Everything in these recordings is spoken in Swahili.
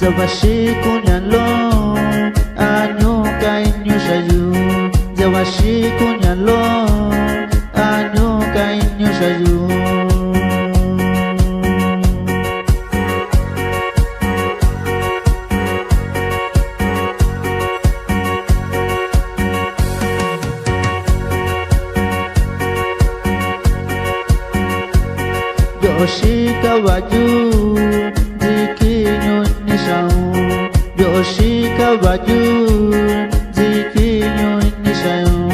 Zawashi kunyalo anyo kainyo shayu Zawashi kunyalo anyo kainyo shayu Yoshika waju zikinyo nishaun Yoshika waju zikinyo nishaun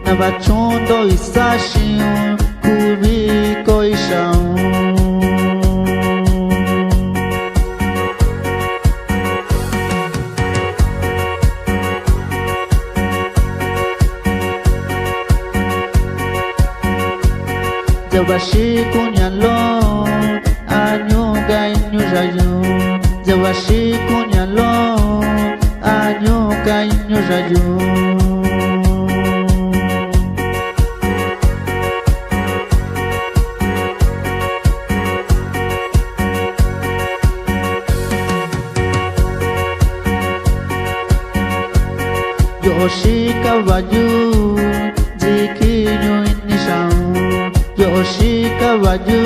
Navachondo isashiu kubiko ishau Zawashi kunyalo anyo gainyo rayu Zawashi kunyalo anyo gainyo rayu Yoshika waju zikinyo nishaun Yoshika waju